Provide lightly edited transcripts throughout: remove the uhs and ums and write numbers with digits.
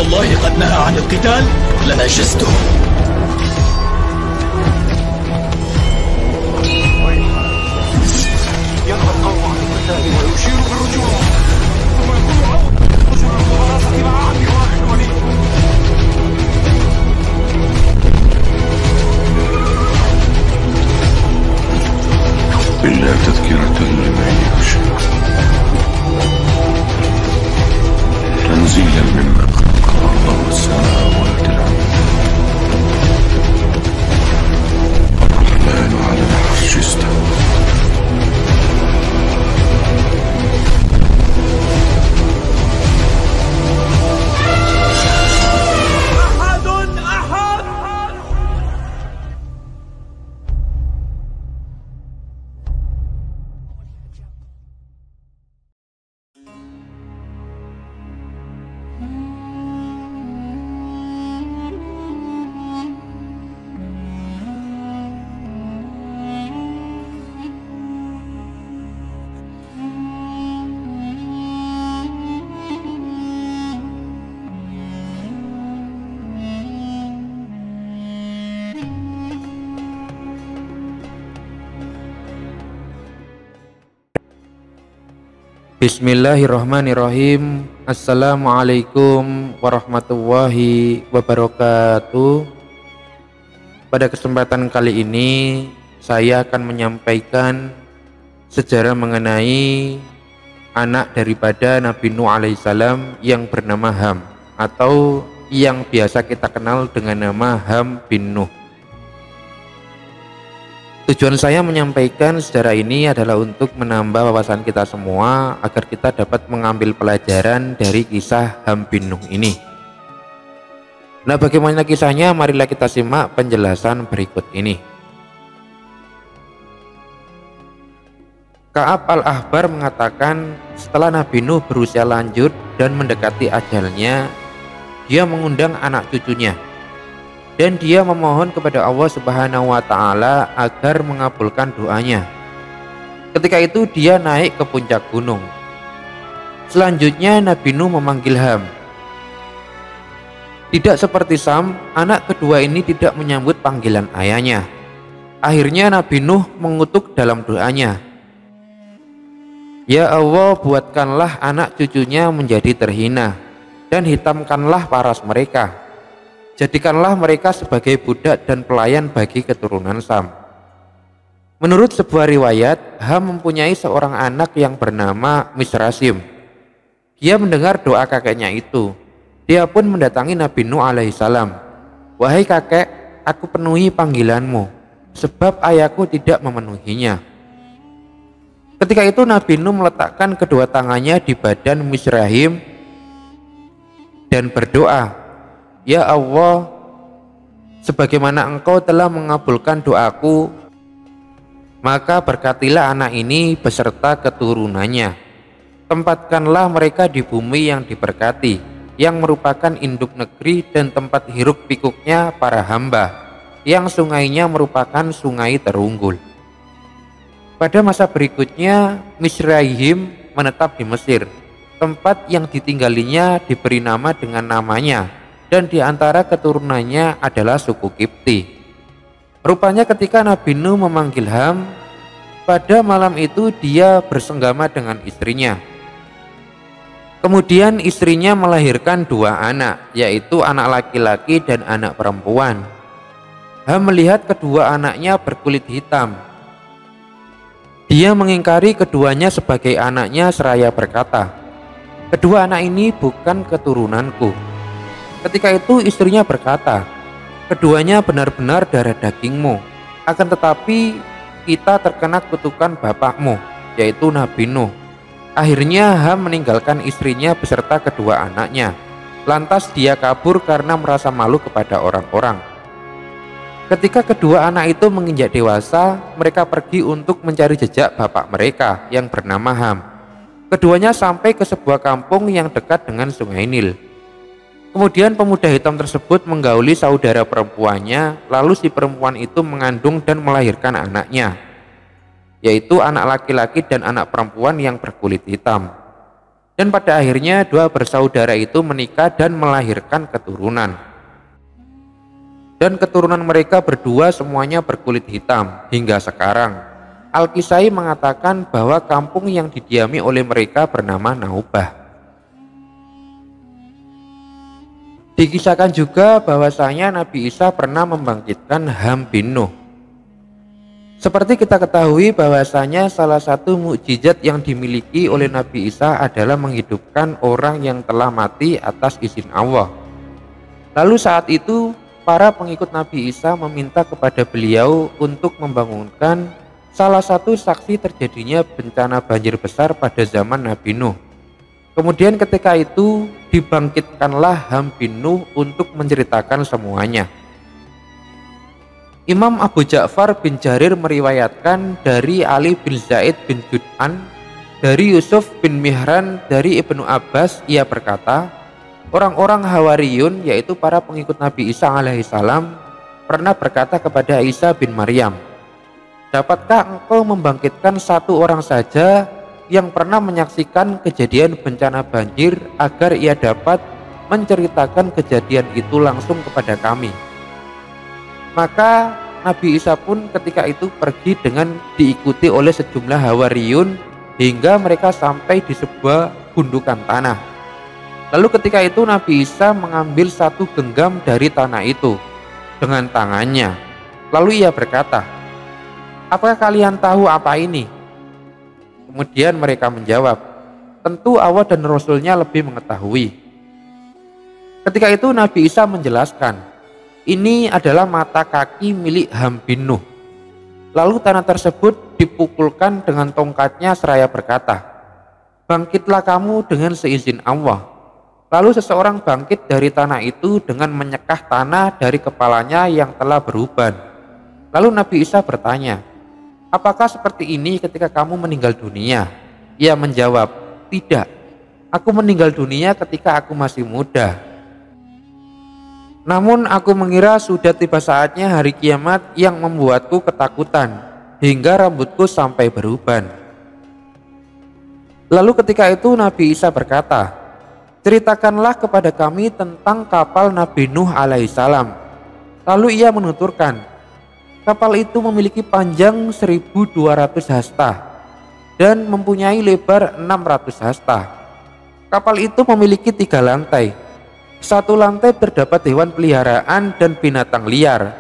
الله قد نهى عن القتال لنجزته. ينهى القوم عن القتال ويشير بالرجوع، ثم يقول عود رجل المبارزة مع عبد واحد وليد. بالله تذكرة لمن يخشى، تنزيلا ممن خلق الأرض والسماوات العلى. الرحمن على العرش استوى. Bismillahirrahmanirrahim. Assalamualaikum warahmatullahi wabarakatuh. Pada kesempatan kali ini saya akan menyampaikan sejarah mengenai anak daripada Nabi Nuh alaihissalam yang bernama Ham, atau yang biasa kita kenal dengan nama Ham bin Nuh. Tujuan saya menyampaikan sejarah ini adalah untuk menambah wawasan kita semua agar kita dapat mengambil pelajaran dari kisah Ham bin Nuh ini. Nah, bagaimana kisahnya? Marilah kita simak penjelasan berikut ini. Ka'ab al-Ahbar mengatakan, setelah Nabi Nuh berusia lanjut dan mendekati ajalnya, dia mengundang anak cucunya. Dan dia memohon kepada Allah Subhanahu wa Ta'ala agar mengabulkan doanya. Ketika itu dia naik ke puncak gunung. Selanjutnya Nabi Nuh memanggil Ham. Tidak seperti Sam, anak kedua ini tidak menyambut panggilan ayahnya. Akhirnya Nabi Nuh mengutuk dalam doanya, Ya Allah, buatkanlah anak cucunya menjadi terhina, dan hitamkanlah paras mereka. Jadikanlah mereka sebagai budak dan pelayan bagi keturunan Sam. Menurut sebuah riwayat, Ham mempunyai seorang anak yang bernama Misrasim. Dia mendengar doa kakeknya itu. Dia pun mendatangi Nabi Nuh alaihissalam. Wahai kakek, aku penuhi panggilanmu, sebab ayahku tidak memenuhinya. Ketika itu Nabi Nuh meletakkan kedua tangannya di badan Misrahim dan berdoa, Ya Allah, sebagaimana Engkau telah mengabulkan doaku, maka berkatilah anak ini beserta keturunannya. Tempatkanlah mereka di bumi yang diberkati, yang merupakan induk negeri dan tempat hiruk pikuknya para hamba, yang sungainya merupakan sungai terunggul. Pada masa berikutnya, Misraim menetap di Mesir. Tempat yang ditinggalinya diberi nama dengan namanya, dan di antara keturunannya adalah suku Kipti. Rupanya ketika Nabi Nuh memanggil Ham, pada malam itu dia bersenggama dengan istrinya. Kemudian istrinya melahirkan dua anak, yaitu anak laki-laki dan anak perempuan. Ham melihat kedua anaknya berkulit hitam. Dia mengingkari keduanya sebagai anaknya seraya berkata, Kedua anak ini bukan keturunanku. Ketika itu istrinya berkata, Keduanya benar-benar darah dagingmu, akan tetapi kita terkena kutukan bapakmu, yaitu Nabi Nuh. Akhirnya Ham meninggalkan istrinya beserta kedua anaknya. Lantas dia kabur karena merasa malu kepada orang-orang. Ketika kedua anak itu menginjak dewasa, mereka pergi untuk mencari jejak bapak mereka yang bernama Ham. Keduanya sampai ke sebuah kampung yang dekat dengan Sungai Nil. Kemudian pemuda hitam tersebut menggauli saudara perempuannya, lalu si perempuan itu mengandung dan melahirkan anaknya, yaitu anak laki-laki dan anak perempuan yang berkulit hitam. Dan pada akhirnya dua bersaudara itu menikah dan melahirkan keturunan. Dan keturunan mereka berdua semuanya berkulit hitam hingga sekarang. Al-Kisai mengatakan bahwa kampung yang didiami oleh mereka bernama Naubah. Dikisahkan juga bahwasanya Nabi Isa pernah membangkitkan Ham bin Nuh. Seperti kita ketahui bahwasanya salah satu mukjizat yang dimiliki oleh Nabi Isa adalah menghidupkan orang yang telah mati atas izin Allah. Lalu saat itu para pengikut Nabi Isa meminta kepada beliau untuk membangunkan salah satu saksi terjadinya bencana banjir besar pada zaman Nabi Nuh. Kemudian ketika itu dibangkitkanlah Ham bin Nuh untuk menceritakan semuanya. Imam Abu Ja'far bin Jarir meriwayatkan dari Ali bin Zaid bin Jud'an, dari Yusuf bin Mihran, dari Ibnu Abbas, ia berkata, orang-orang Hawariyun, yaitu para pengikut Nabi Isa alaihissalam, pernah berkata kepada Isa bin Maryam, dapatkah engkau membangkitkan satu orang saja yang pernah menyaksikan kejadian bencana banjir agar ia dapat menceritakan kejadian itu langsung kepada kami? Maka Nabi Isa pun ketika itu pergi dengan diikuti oleh sejumlah Hawariyun hingga mereka sampai di sebuah gundukan tanah. Lalu ketika itu Nabi Isa mengambil satu genggam dari tanah itu dengan tangannya. Lalu ia berkata, apakah kalian tahu apa ini? Kemudian mereka menjawab, tentu Allah dan Rasulnya lebih mengetahui. Ketika itu Nabi Isa menjelaskan, ini adalah mata kaki milik Ham bin Nuh. Lalu tanah tersebut dipukulkan dengan tongkatnya seraya berkata, bangkitlah kamu dengan seizin Allah. Lalu seseorang bangkit dari tanah itu dengan menyekah tanah dari kepalanya yang telah beruban. Lalu Nabi Isa bertanya, apakah seperti ini ketika kamu meninggal dunia? Ia menjawab, tidak, aku meninggal dunia ketika aku masih muda. Namun aku mengira sudah tiba saatnya hari kiamat yang membuatku ketakutan hingga rambutku sampai beruban. Lalu ketika itu Nabi Isa berkata, ceritakanlah kepada kami tentang kapal Nabi Nuh alaihissalam. Lalu ia menuturkan, kapal itu memiliki panjang 1200 hasta dan mempunyai lebar 600 hasta. Kapal itu memiliki 3 lantai. Satu lantai terdapat hewan peliharaan dan binatang liar.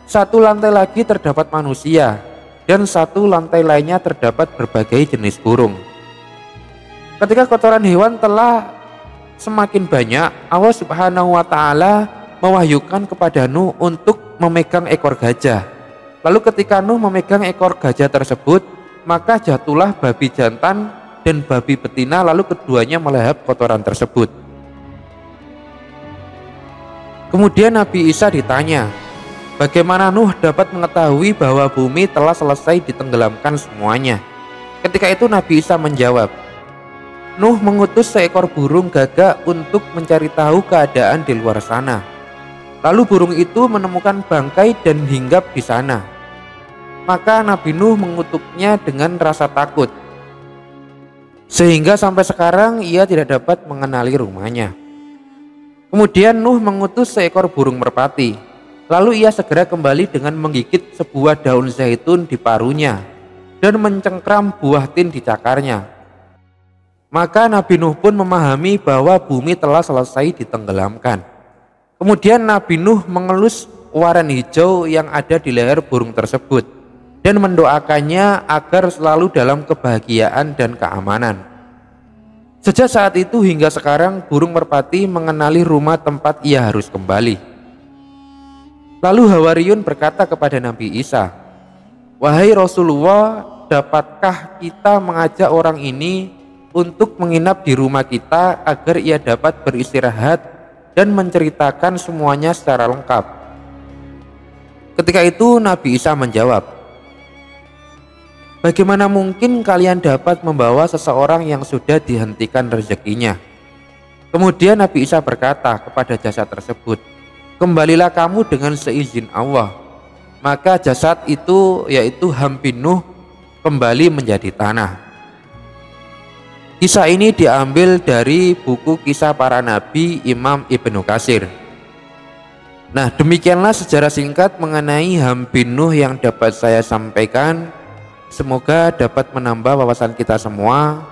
Satu lantai lagi terdapat manusia. Dan satu lantai lainnya terdapat berbagai jenis burung. Ketika kotoran hewan telah semakin banyak, Allah Subhanahu wa Ta'ala mewahyukan kepada Nuh untuk memegang ekor gajah. Lalu ketika Nuh memegang ekor gajah tersebut, maka jatuhlah babi jantan dan babi betina, lalu keduanya melahap kotoran tersebut. Kemudian Nabi Isa ditanya, bagaimana Nuh dapat mengetahui bahwa bumi telah selesai ditenggelamkan semuanya? Ketika itu Nabi Isa menjawab, Nuh mengutus seekor burung gagak untuk mencari tahu keadaan di luar sana. Lalu burung itu menemukan bangkai dan hinggap di sana. Maka Nabi Nuh mengutuknya dengan rasa takut, sehingga sampai sekarang ia tidak dapat mengenali rumahnya. Kemudian Nuh mengutus seekor burung merpati. Lalu ia segera kembali dengan menggigit sebuah daun zaitun di paruhnya dan mencengkram buah tin di cakarnya. Maka Nabi Nuh pun memahami bahwa bumi telah selesai ditenggelamkan. Kemudian Nabi Nuh mengelus waran hijau yang ada di leher burung tersebut dan mendoakannya agar selalu dalam kebahagiaan dan keamanan. Sejak saat itu hingga sekarang burung merpati mengenali rumah tempat ia harus kembali. Lalu Hawariyun berkata kepada Nabi Isa, wahai Rasulullah, dapatkah kita mengajak orang ini untuk menginap di rumah kita agar ia dapat beristirahat dan menceritakan semuanya secara lengkap? Ketika itu Nabi Isa menjawab, bagaimana mungkin kalian dapat membawa seseorang yang sudah dihentikan rezekinya? Kemudian Nabi Isa berkata kepada jasad tersebut, kembalilah kamu dengan seizin Allah. Maka jasad itu, yaitu Ham bin Nuh, kembali menjadi tanah. Kisah ini diambil dari buku Kisah Para Nabi Imam Ibnu Katsir. Nah, demikianlah sejarah singkat mengenai Ham bin Nuh yang dapat saya sampaikan. Semoga dapat menambah wawasan kita semua.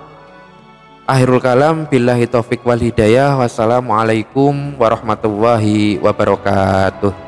Akhirul kalam, billahi taufik wal hidayah. Wassalamualaikum warahmatullahi wabarakatuh.